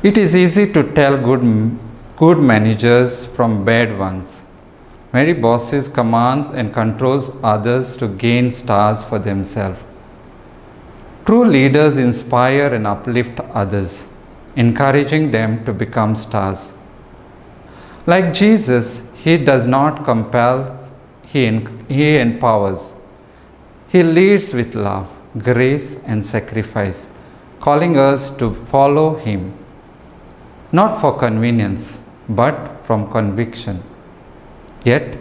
It is easy to tell good managers from bad ones. Many bosses commands and controls others to gain stars for themselves. True leaders inspire and uplift others, encouraging them to become stars. Like Jesus, he does not compel, he empowers. He leads with love, grace, and sacrifice, calling us to follow him, not for convenience, but from conviction. Yet,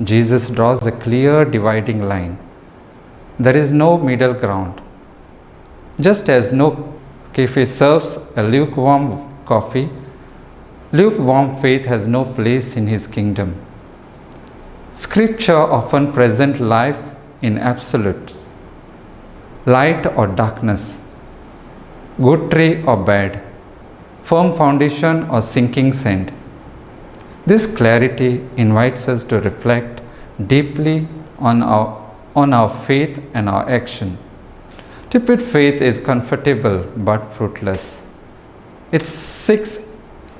Jesus draws a clear dividing line. There is no middle ground. Just as no cafe serves a lukewarm coffee, lukewarm faith has no place in his kingdom. Scripture often presents life in absolutes, light or darkness, good tree or bad, firm foundation or sinking sand. This clarity invites us to reflect deeply on our faith and our action. Tepid faith is comfortable but fruitless. It seeks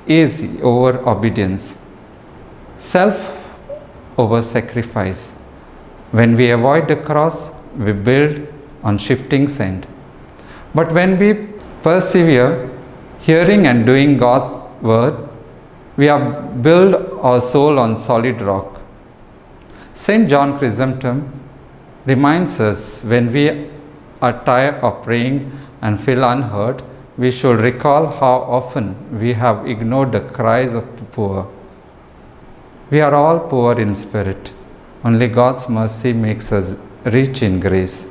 ease over obedience, self over sacrifice. When we avoid the cross, we build on shifting sand. But when we persevere, hearing and doing God's word, we have built our soul on solid rock. St. John Chrysostom reminds us when we are tired of praying and feel unheard, we should recall how often we have ignored the cries of the poor. We are all poor in spirit. Only God's mercy makes us rich in grace.